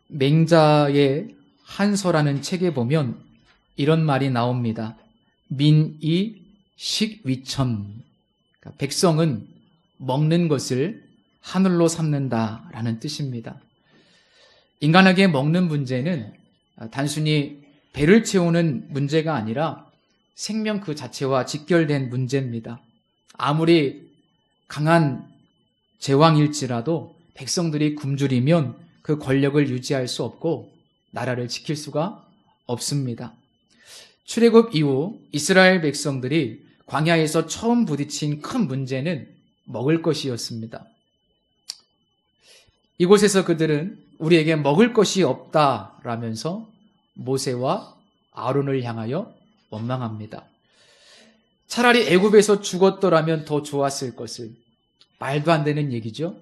맹자의 한서라는 책에 보면 이런 말이 나옵니다. 민이 식위천. 그러니까 백성은 먹는 것을 하늘로 삼는다라는 뜻입니다. 인간에게 먹는 문제는 단순히 배를 채우는 문제가 아니라 생명 그 자체와 직결된 문제입니다. 아무리 강한 제왕일지라도 백성들이 굶주리면 그 권력을 유지할 수 없고 나라를 지킬 수가 없습니다. 출애굽 이후 이스라엘 백성들이 광야에서 처음 부딪힌 큰 문제는 먹을 것이었습니다. 이곳에서 그들은 우리에게 먹을 것이 없다라면서 모세와 아론을 향하여 원망합니다. 차라리 애굽에서 죽었더라면 더 좋았을 것을. 말도 안 되는 얘기죠.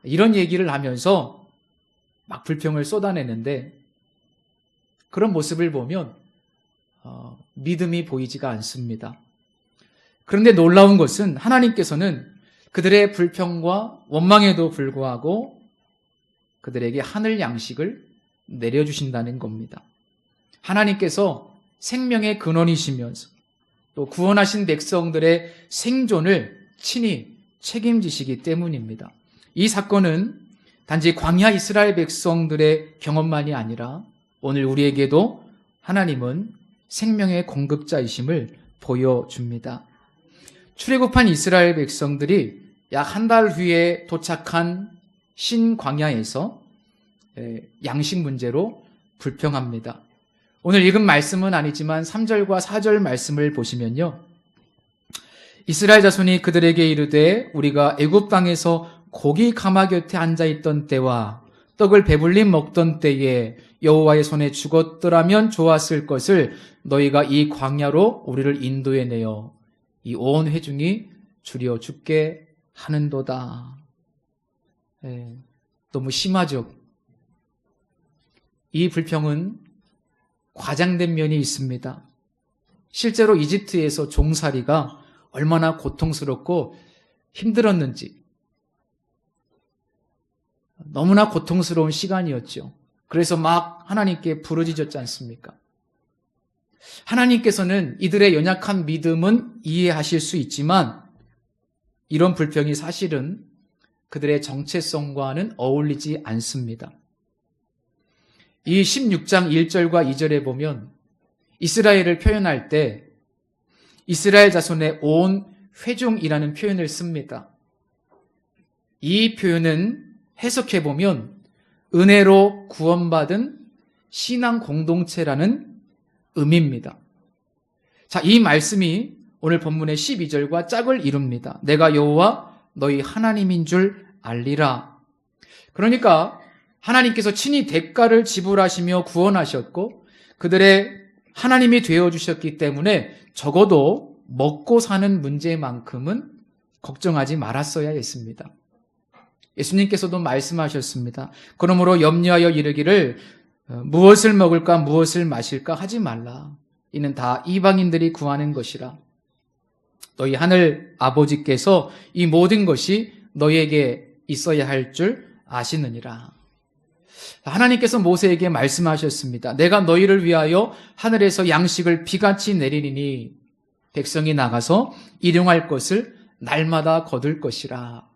이런 얘기를 하면서 막 불평을 쏟아내는데 그런 모습을 보면 믿음이 보이지가 않습니다. 그런데 놀라운 것은 하나님께서는 그들의 불평과 원망에도 불구하고 그들에게 하늘 양식을 내려주신다는 겁니다. 하나님께서 생명의 근원이시면서 또 구원하신 백성들의 생존을 친히 책임지시기 때문입니다. 이 사건은 단지 광야 이스라엘 백성들의 경험만이 아니라 오늘 우리에게도 하나님은 생명의 공급자이심을 보여줍니다. 출애굽한 이스라엘 백성들이 약 한 달 후에 도착한 신광야에서 양식 문제로 불평합니다. 오늘 읽은 말씀은 아니지만 3절과 4절 말씀을 보시면요. 이스라엘 자손이 그들에게 이르되 우리가 애굽 땅에서 고기 가마 곁에 앉아있던 때와 떡을 배불리 먹던 때에 여호와의 손에 죽었더라면 좋았을 것을 너희가 이 광야로 우리를 인도해내어 이 온 회중이 주려 죽게 하는도다. 너무 심하죠. 이 불평은 과장된 면이 있습니다. 실제로 이집트에서 종살이가 얼마나 고통스럽고 힘들었는지 너무나 고통스러운 시간이었죠. 그래서 막 하나님께 부르짖었지 않습니까? 하나님께서는 이들의 연약한 믿음은 이해하실 수 있지만 이런 불평이 사실은 그들의 정체성과는 어울리지 않습니다. 이 16장 1절과 2절에 보면 이스라엘을 표현할 때 이스라엘 자손의 온 회중이라는 표현을 씁니다. 이 표현은 해석해보면 은혜로 구원받은 신앙 공동체라는 의미입니다. 자, 이 말씀이 오늘 본문의 12절과 짝을 이룹니다. 내가 여호와 너희 하나님인 줄 알리라. 그러니까 하나님께서 친히 대가를 지불하시며 구원하셨고 그들의 하나님이 되어주셨기 때문에 적어도 먹고 사는 문제만큼은 걱정하지 말았어야 했습니다. 예수님께서도 말씀하셨습니다. 그러므로 염려하여 이르기를 무엇을 먹을까 무엇을 마실까 하지 말라. 이는 다 이방인들이 구하는 것이라. 너희 하늘 아버지께서 이 모든 것이 너희에게 있어야 할 줄 아시느니라. 하나님께서 모세에게 말씀하셨습니다. 내가 너희를 위하여 하늘에서 양식을 비같이 내리니 백성이 나가서 일용할 것을 날마다 거둘 것이라.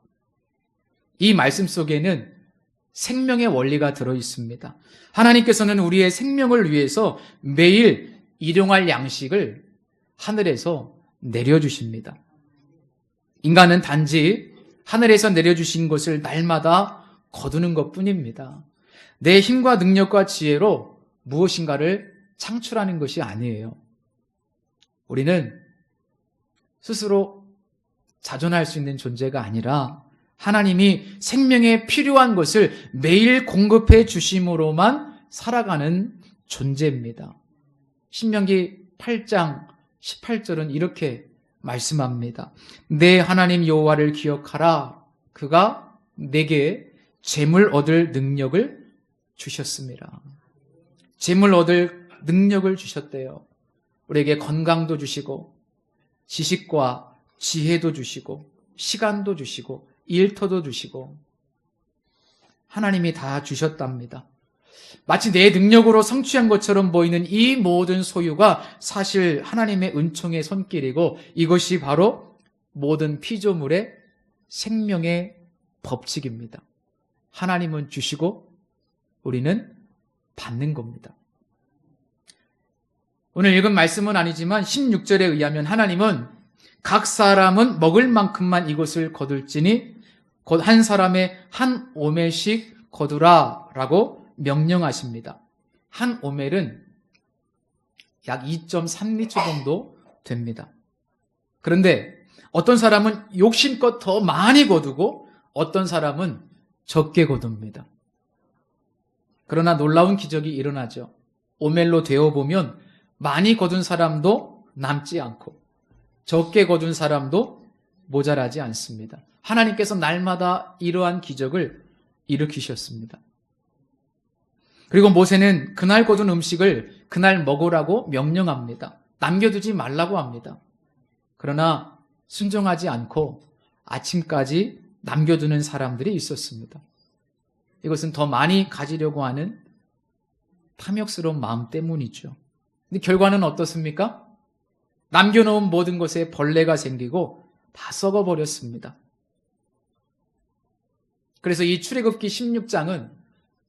이 말씀 속에는 생명의 원리가 들어 있습니다. 하나님께서는 우리의 생명을 위해서 매일 일용할 양식을 하늘에서 내려주십니다. 인간은 단지 하늘에서 내려주신 것을 날마다 거두는 것뿐입니다. 내 힘과 능력과 지혜로 무엇인가를 창출하는 것이 아니에요. 우리는 스스로 자존할 수 있는 존재가 아니라 하나님이 생명에 필요한 것을 매일 공급해 주심으로만 살아가는 존재입니다. 신명기 8장 18절은 이렇게 말씀합니다. 내 하나님 여호와를 기억하라. 그가 내게 재물 얻을 능력을 주셨습니다. 재물 얻을 능력을 주셨대요. 우리에게 건강도 주시고 지식과 지혜도 주시고 시간도 주시고 일터도 주시고 하나님이 다 주셨답니다. 마치 내 능력으로 성취한 것처럼 보이는 이 모든 소유가 사실 하나님의 은총의 손길이고 이것이 바로 모든 피조물의 생명의 법칙입니다. 하나님은 주시고 우리는 받는 겁니다. 오늘 읽은 말씀은 아니지만 16절에 의하면 하나님은 각 사람은 먹을 만큼만 이것을 거둘지니 곧 한 사람의 한 오멜씩 거두라 라고 명령하십니다. 한 오멜은 약 2.3리터 정도 됩니다. 그런데 어떤 사람은 욕심껏 더 많이 거두고 어떤 사람은 적게 거둡니다. 그러나 놀라운 기적이 일어나죠. 오멜로 되어보면 많이 거둔 사람도 남지 않고 적게 거둔 사람도 모자라지 않습니다. 하나님께서 날마다 이러한 기적을 일으키셨습니다. 그리고 모세는 그날 거둔 음식을 그날 먹으라고 명령합니다. 남겨두지 말라고 합니다. 그러나 순종하지 않고 아침까지 남겨두는 사람들이 있었습니다. 이것은 더 많이 가지려고 하는 탐욕스러운 마음 때문이죠. 근데 결과는 어떻습니까? 남겨놓은 모든 것에 벌레가 생기고 다 썩어버렸습니다. 그래서 이 출애굽기 16장은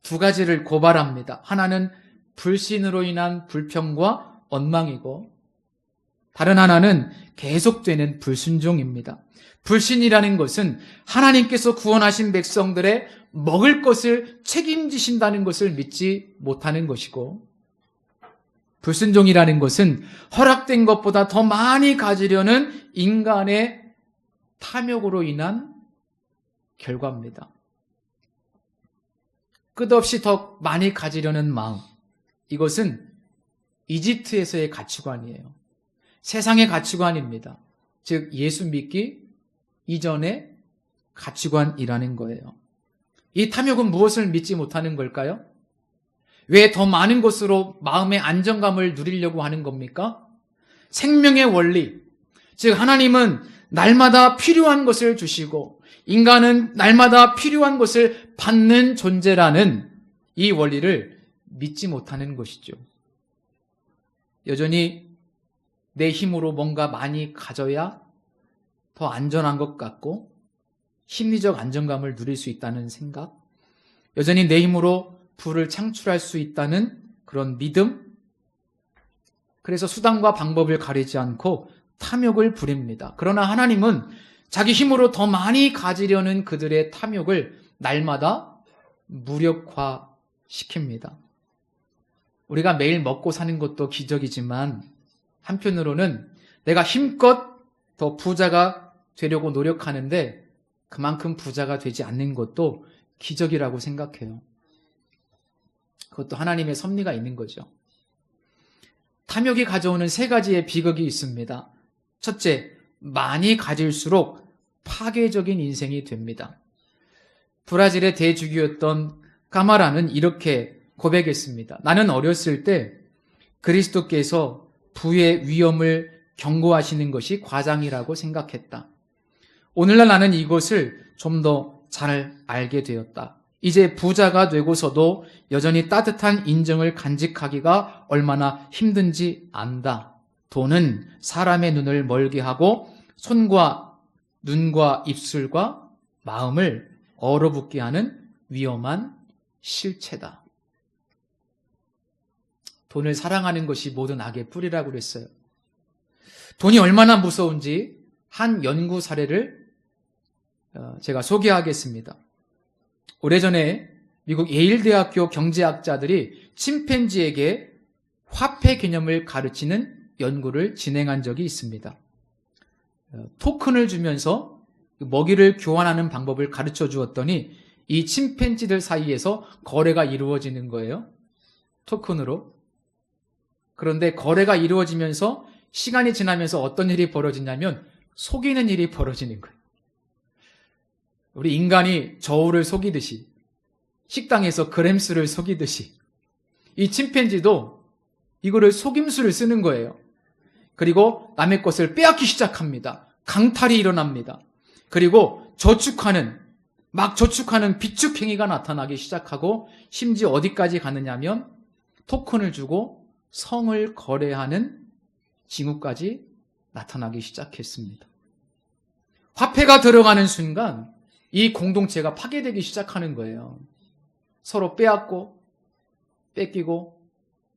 두 가지를 고발합니다. 하나는 불신으로 인한 불평과 원망이고 다른 하나는 계속되는 불순종입니다. 불신이라는 것은 하나님께서 구원하신 백성들의 먹을 것을 책임지신다는 것을 믿지 못하는 것이고 불순종이라는 것은 허락된 것보다 더 많이 가지려는 인간의 탐욕으로 인한 결과입니다. 끝없이 더 많이 가지려는 마음, 이것은 이집트에서의 가치관이에요. 세상의 가치관입니다. 즉 예수 믿기 이전의 가치관이라는 거예요. 이 탐욕은 무엇을 믿지 못하는 걸까요? 왜 더 많은 것으로 마음의 안정감을 누리려고 하는 겁니까? 생명의 원리, 즉 하나님은 날마다 필요한 것을 주시고 인간은 날마다 필요한 것을 받는 존재라는 이 원리를 믿지 못하는 것이죠. 여전히 내 힘으로 뭔가 많이 가져야 더 안전한 것 같고 심리적 안정감을 누릴 수 있다는 생각, 여전히 내 힘으로 부를 창출할 수 있다는 그런 믿음, 그래서 수단과 방법을 가리지 않고 탐욕을 부립니다. 그러나 하나님은 자기 힘으로 더 많이 가지려는 그들의 탐욕을 날마다 무력화시킵니다. 우리가 매일 먹고 사는 것도 기적이지만 한편으로는 내가 힘껏 더 부자가 되려고 노력하는데 그만큼 부자가 되지 않는 것도 기적이라고 생각해요. 그것도 하나님의 섭리가 있는 거죠. 탐욕이 가져오는 세 가지의 비극이 있습니다. 첫째, 많이 가질수록 파괴적인 인생이 됩니다. 브라질의 대주교였던 까마라는 이렇게 고백했습니다. 나는 어렸을 때 그리스도께서 부의 위험을 경고하시는 것이 과장이라고 생각했다. 오늘날 나는 이것을 좀 더 잘 알게 되었다. 이제 부자가 되고서도 여전히 따뜻한 인정을 간직하기가 얼마나 힘든지 안다. 돈은 사람의 눈을 멀게 하고 손과 눈과 입술과 마음을 얼어붙게 하는 위험한 실체다. 돈을 사랑하는 것이 모든 악의 뿌리라고 그랬어요. 돈이 얼마나 무서운지 한 연구 사례를 제가 소개하겠습니다. 오래전에 미국 예일대학교 경제학자들이 침팬지에게 화폐 개념을 가르치는 연구를 진행한 적이 있습니다. 토큰을 주면서 먹이를 교환하는 방법을 가르쳐 주었더니 이 침팬지들 사이에서 거래가 이루어지는 거예요. 토큰으로. 그런데 거래가 이루어지면서 시간이 지나면서 어떤 일이 벌어지냐면 속이는 일이 벌어지는 거예요. 우리 인간이 저울을 속이듯이 식당에서 그램수를 속이듯이 이 침팬지도 이거를 속임수를 쓰는 거예요. 그리고 남의 것을 빼앗기 시작합니다. 강탈이 일어납니다. 그리고 저축하는 막 저축하는 비축 행위가 나타나기 시작하고 심지어 어디까지 가느냐면 토큰을 주고 성을 거래하는 징후까지 나타나기 시작했습니다. 화폐가 들어가는 순간 이 공동체가 파괴되기 시작하는 거예요. 서로 빼앗고 뺏기고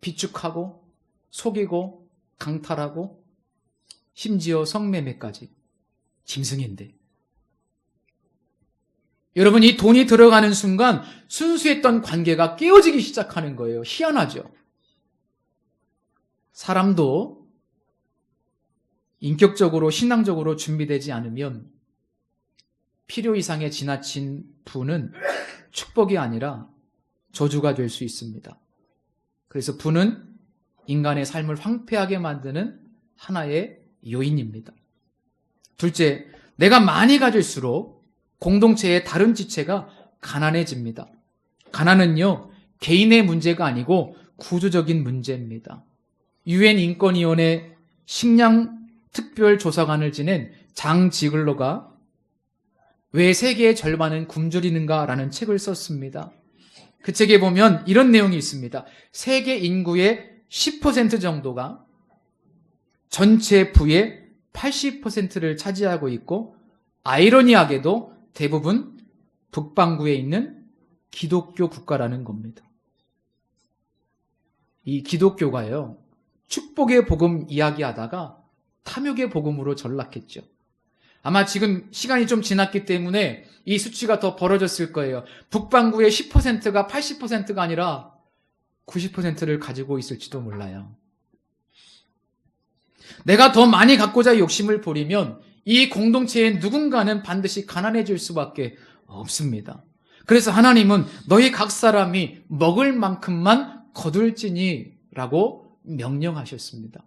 비축하고 속이고 강탈하고 심지어 성매매까지 짐승인데. 여러분, 이 돈이 들어가는 순간 순수했던 관계가 깨어지기 시작하는 거예요. 희한하죠? 사람도 인격적으로 신앙적으로 준비되지 않으면 필요 이상의 지나친 부는 축복이 아니라 저주가 될 수 있습니다. 그래서 부는 인간의 삶을 황폐하게 만드는 하나의 요인입니다. 둘째, 내가 많이 가질수록 공동체의 다른 지체가 가난해집니다. 가난은요, 개인의 문제가 아니고 구조적인 문제입니다. 유엔 인권위원회 식량 특별조사관을 지낸 장 지글러가 왜 세계의 절반은 굶주리는가 라는 책을 썼습니다. 그 책에 보면 이런 내용이 있습니다. 세계 인구의 10% 정도가 전체 부의 80%를 차지하고 있고, 아이러니하게도 대부분 북반구에 있는 기독교 국가라는 겁니다. 이 기독교가요, 축복의 복음 이야기하다가 탐욕의 복음으로 전락했죠. 아마 지금 시간이 좀 지났기 때문에 이 수치가 더 벌어졌을 거예요. 북반구의 10%가 80%가 아니라 90%를 가지고 있을지도 몰라요. 내가 더 많이 갖고자 욕심을 부리면 이 공동체의 누군가는 반드시 가난해질 수밖에 없습니다. 그래서 하나님은 너희 각 사람이 먹을 만큼만 거둘지니 라고 명령하셨습니다.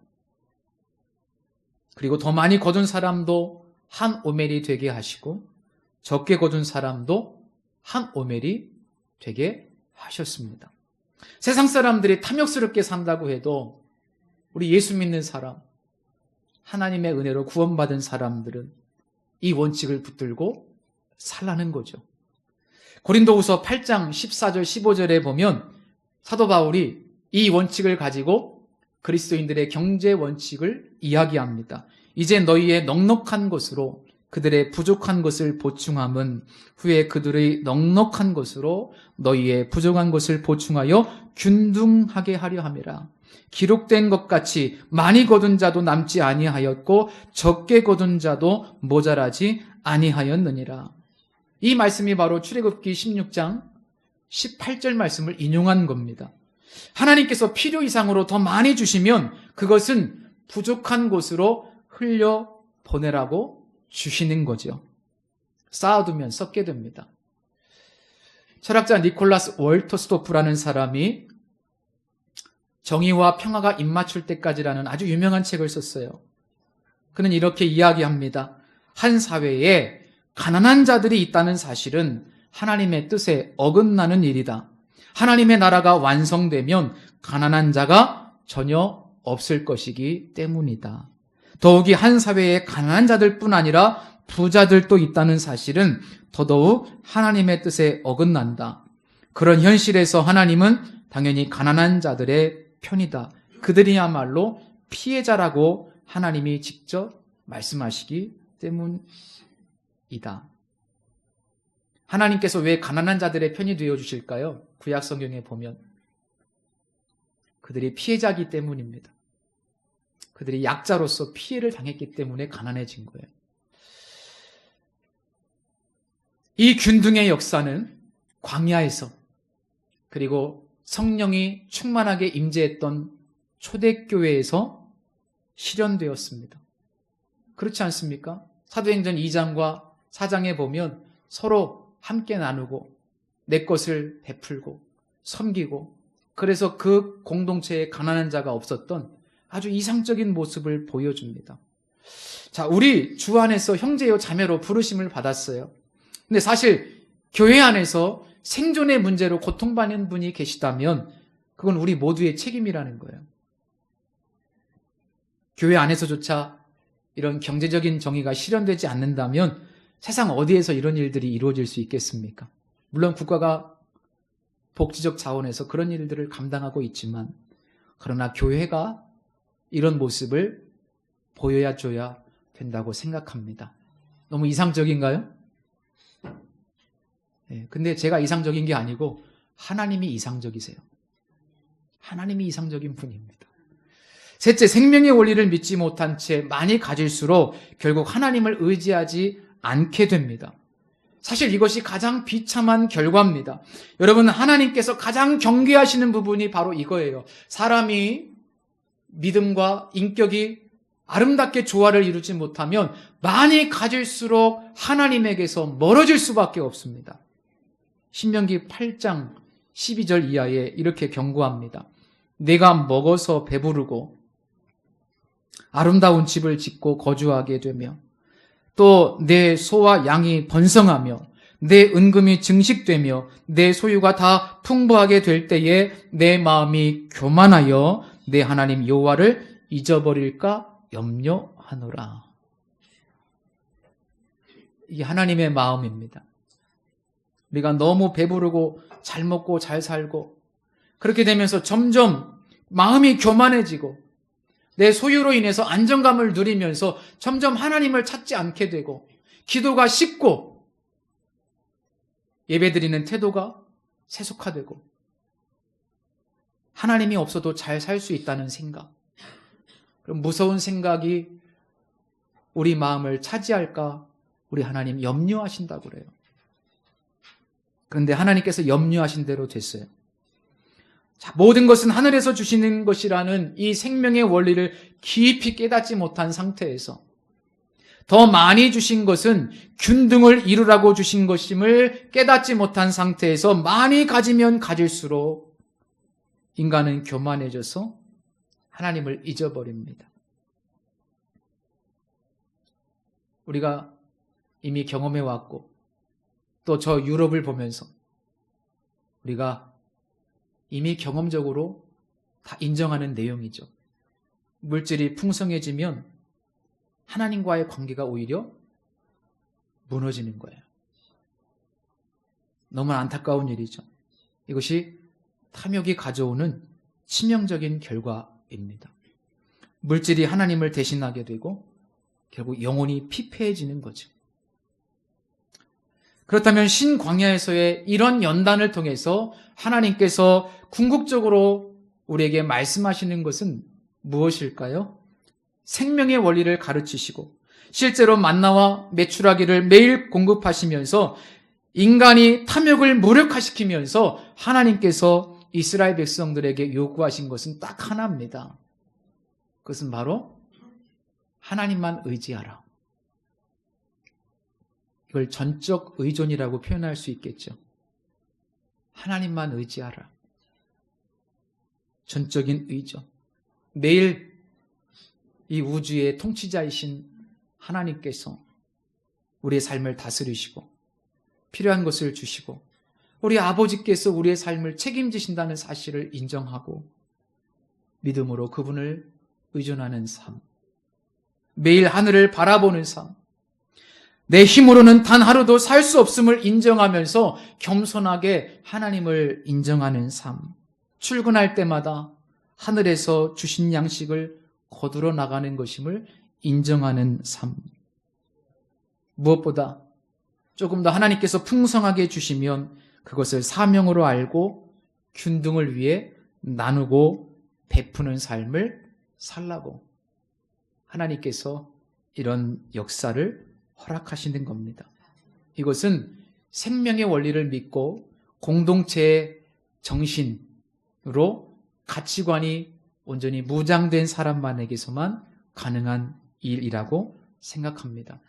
그리고 더 많이 거둔 사람도 한 오멜이 되게 하시고 적게 거둔 사람도 한 오멜이 되게 하셨습니다. 세상 사람들이 탐욕스럽게 산다고 해도 우리 예수 믿는 사람, 하나님의 은혜로 구원받은 사람들은 이 원칙을 붙들고 살라는 거죠. 고린도후서 8장 14절 15절에 보면 사도 바울이 이 원칙을 가지고 그리스도인들의 경제 원칙을 이야기합니다. 이제 너희의 넉넉한 것으로 그들의 부족한 것을 보충함은 후에 그들의 넉넉한 것으로 너희의 부족한 것을 보충하여 균등하게 하려 함이라. 기록된 것 같이 많이 거둔 자도 남지 아니하였고 적게 거둔 자도 모자라지 아니하였느니라. 이 말씀이 바로 출애굽기 16장 18절 말씀을 인용한 겁니다. 하나님께서 필요 이상으로 더 많이 주시면 그것은 부족한 곳으로 흘려보내라고 주시는 거죠. 쌓아두면 썩게 됩니다. 철학자 니콜라스 월터스토프라는 사람이 정의와 평화가 입맞출 때까지라는 아주 유명한 책을 썼어요. 그는 이렇게 이야기합니다. 한 사회에 가난한 자들이 있다는 사실은 하나님의 뜻에 어긋나는 일이다. 하나님의 나라가 완성되면 가난한 자가 전혀 없을 것이기 때문이다. 더욱이 한 사회에 가난한 자들뿐 아니라 부자들도 있다는 사실은 더더욱 하나님의 뜻에 어긋난다. 그런 현실에서 하나님은 당연히 가난한 자들의 편이다. 그들이야말로 피해자라고 하나님이 직접 말씀하시기 때문이다. 하나님께서 왜 가난한 자들의 편이 되어주실까요? 구약 성경에 보면 그들이 피해자이기 때문입니다. 그들이 약자로서 피해를 당했기 때문에 가난해진 거예요. 이 균등의 역사는 광야에서 그리고 성령이 충만하게 임재했던 초대교회에서 실현되었습니다. 그렇지 않습니까? 사도행전 2장과 4장에 보면 서로 함께 나누고 내 것을 베풀고 섬기고 그래서 그 공동체에 가난한 자가 없었던 아주 이상적인 모습을 보여줍니다. 자, 우리 주 안에서 형제요 자매로 부르심을 받았어요. 근데 사실 교회 안에서 생존의 문제로 고통받는 분이 계시다면 그건 우리 모두의 책임이라는 거예요. 교회 안에서조차 이런 경제적인 정의가 실현되지 않는다면 세상 어디에서 이런 일들이 이루어질 수 있겠습니까? 물론 국가가 복지적 자원에서 그런 일들을 감당하고 있지만, 그러나 교회가 이런 모습을 보여야 줘야 된다고 생각합니다. 너무 이상적인가요? 네, 근데 제가 이상적인 게 아니고 하나님이 이상적이세요. 하나님이 이상적인 분입니다. 셋째, 생명의 원리를 믿지 못한 채 많이 가질수록 결국 하나님을 의지하지 않게 됩니다. 사실 이것이 가장 비참한 결과입니다. 여러분, 하나님께서 가장 경계하시는 부분이 바로 이거예요. 사람이 믿음과 인격이 아름답게 조화를 이루지 못하면 많이 가질수록 하나님에게서 멀어질 수밖에 없습니다. 신명기 8장 12절 이하에 이렇게 경고합니다. 내가 먹어서 배부르고 아름다운 집을 짓고 거주하게 되며 또 내 소와 양이 번성하며 내 은금이 증식되며 내 소유가 다 풍부하게 될 때에 내 마음이 교만하여 내 하나님 여호와를 잊어버릴까 염려하노라. 이게 하나님의 마음입니다. 우리가 너무 배부르고 잘 먹고 잘 살고 그렇게 되면서 점점 마음이 교만해지고 내 소유로 인해서 안정감을 누리면서 점점 하나님을 찾지 않게 되고 기도가 식고 예배드리는 태도가 세속화되고 하나님이 없어도 잘 살 수 있다는 생각, 그럼 무서운 생각이 우리 마음을 차지할까 우리 하나님 염려하신다고 그래요. 그런데 하나님께서 염려하신 대로 됐어요. 자, 모든 것은 하늘에서 주시는 것이라는 이 생명의 원리를 깊이 깨닫지 못한 상태에서 더 많이 주신 것은 균등을 이루라고 주신 것임을 깨닫지 못한 상태에서 많이 가지면 가질수록 인간은 교만해져서 하나님을 잊어버립니다. 우리가 이미 경험해 왔고 또 저 유럽을 보면서 우리가 이미 경험적으로 다 인정하는 내용이죠. 물질이 풍성해지면 하나님과의 관계가 오히려 무너지는 거예요. 너무 안타까운 일이죠. 이것이 탐욕이 가져오는 치명적인 결과입니다. 물질이 하나님을 대신하게 되고 결국 영혼이 피폐해지는 거죠. 그렇다면 신광야에서의 이런 연단을 통해서 하나님께서 궁극적으로 우리에게 말씀하시는 것은 무엇일까요? 생명의 원리를 가르치시고 실제로 만나와 메추라기를 매일 공급하시면서 인간이 탐욕을 무력화시키면서 하나님께서 이스라엘 백성들에게 요구하신 것은 딱 하나입니다. 그것은 바로 하나님만 의지하라. 이걸 전적 의존이라고 표현할 수 있겠죠. 하나님만 의지하라. 전적인 의존. 매일 이 우주의 통치자이신 하나님께서 우리의 삶을 다스리시고 필요한 것을 주시고 우리 아버지께서 우리의 삶을 책임지신다는 사실을 인정하고 믿음으로 그분을 의존하는 삶. 매일 하늘을 바라보는 삶. 내 힘으로는 단 하루도 살 수 없음을 인정하면서 겸손하게 하나님을 인정하는 삶. 출근할 때마다 하늘에서 주신 양식을 거두러 나가는 것임을 인정하는 삶. 무엇보다 조금 더 하나님께서 풍성하게 주시면 그것을 사명으로 알고 균등을 위해 나누고 베푸는 삶을 살라고 하나님께서 이런 역사를 허락하시는 겁니다. 이것은 생명의 원리를 믿고 공동체의 정신으로 가치관이 온전히 무장된 사람만에게서만 가능한 일이라고 생각합니다.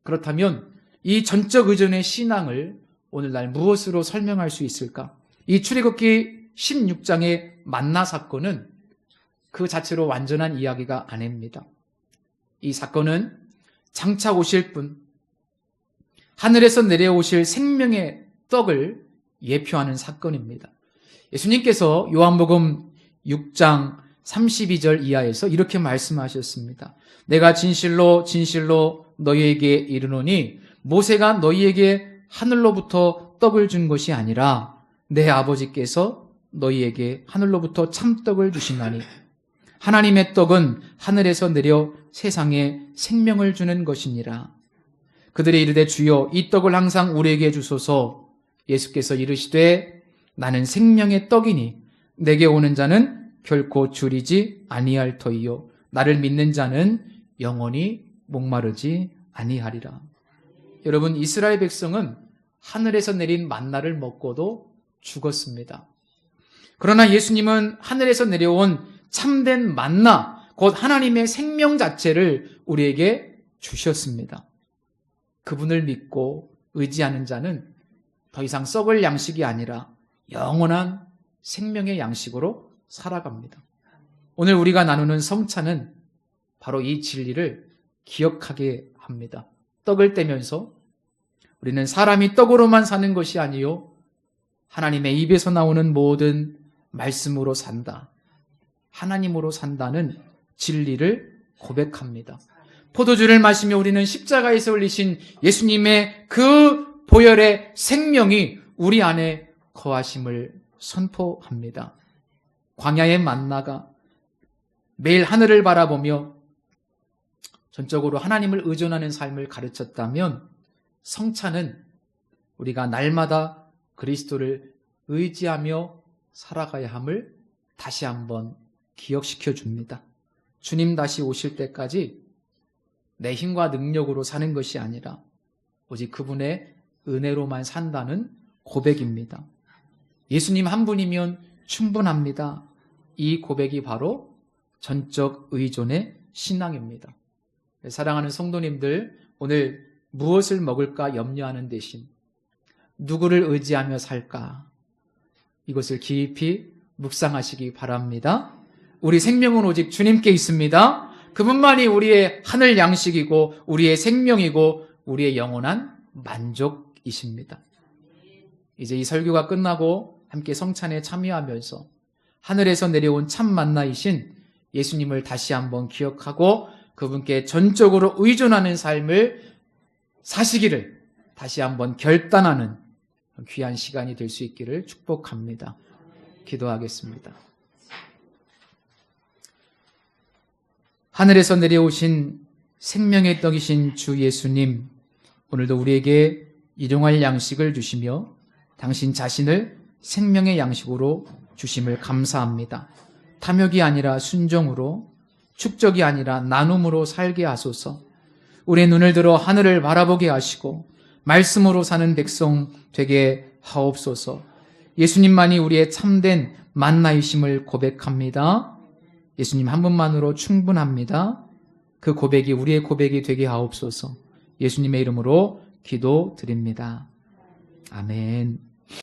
그렇다면 이 전적 의존의 신앙을 오늘날 무엇으로 설명할 수 있을까? 이 출애굽기 16장의 만나 사건은 그 자체로 완전한 이야기가 아닙니다. 이 사건은 장차 오실 분, 하늘에서 내려오실 생명의 떡을 예표하는 사건입니다. 예수님께서 요한복음 6장 32절 이하에서 이렇게 말씀하셨습니다. 내가 진실로 진실로 너희에게 이르노니 모세가 너희에게 하늘로부터 떡을 준 것이 아니라 내 아버지께서 너희에게 하늘로부터 참떡을 주시나니 하나님의 떡은 하늘에서 내려 세상에 생명을 주는 것이니라. 그들이 이르되 주여 이 떡을 항상 우리에게 주소서. 예수께서 이르시되 나는 생명의 떡이니 내게 오는 자는 결코 줄이지 아니할 터이요 나를 믿는 자는 영원히 목마르지 아니하리라. 여러분, 이스라엘 백성은 하늘에서 내린 만나를 먹고도 죽었습니다. 그러나 예수님은 하늘에서 내려온 참된 만나, 곧 하나님의 생명 자체를 우리에게 주셨습니다. 그분을 믿고 의지하는 자는 더 이상 썩을 양식이 아니라 영원한 생명의 양식으로 살아갑니다. 오늘 우리가 나누는 성찬은 바로 이 진리를 기억하게 합니다. 떡을 떼면서 우리는 사람이 떡으로만 사는 것이 아니요 하나님의 입에서 나오는 모든 말씀으로 산다. 하나님으로 산다는 진리를 고백합니다. 포도주를 마시며 우리는 십자가에서 흘리신 예수님의 그 보혈의 생명이 우리 안에 거하심을 선포합니다. 광야의 만나가 매일 하늘을 바라보며 전적으로 하나님을 의존하는 삶을 가르쳤다면 성찬은 우리가 날마다 그리스도를 의지하며 살아가야 함을 다시 한번 기억시켜 줍니다. 주님 다시 오실 때까지 내 힘과 능력으로 사는 것이 아니라 오직 그분의 은혜로만 산다는 고백입니다. 예수님 한 분이면 충분합니다. 이 고백이 바로 전적 의존의 신앙입니다. 사랑하는 성도님들, 오늘 무엇을 먹을까 염려하는 대신 누구를 의지하며 살까? 이것을 깊이 묵상하시기 바랍니다. 우리 생명은 오직 주님께 있습니다. 그분만이 우리의 하늘 양식이고 우리의 생명이고 우리의 영원한 만족이십니다. 이제 이 설교가 끝나고 함께 성찬에 참여하면서 하늘에서 내려온 참 만나이신 예수님을 다시 한번 기억하고 그분께 전적으로 의존하는 삶을 사시기를 다시 한번 결단하는 귀한 시간이 될 수 있기를 축복합니다. 기도하겠습니다. 하늘에서 내려오신 생명의 떡이신 주 예수님, 오늘도 우리에게 일용할 양식을 주시며 당신 자신을 생명의 양식으로 주심을 감사합니다. 탐욕이 아니라 순종으로, 축적이 아니라 나눔으로 살게 하소서. 우리의 눈을 들어 하늘을 바라보게 하시고 말씀으로 사는 백성 되게 하옵소서. 예수님만이 우리의 참된 만나이심을 고백합니다. 예수님 한 분만으로 충분합니다. 그 고백이 우리의 고백이 되게 하옵소서. 예수님의 이름으로 기도드립니다. 아멘.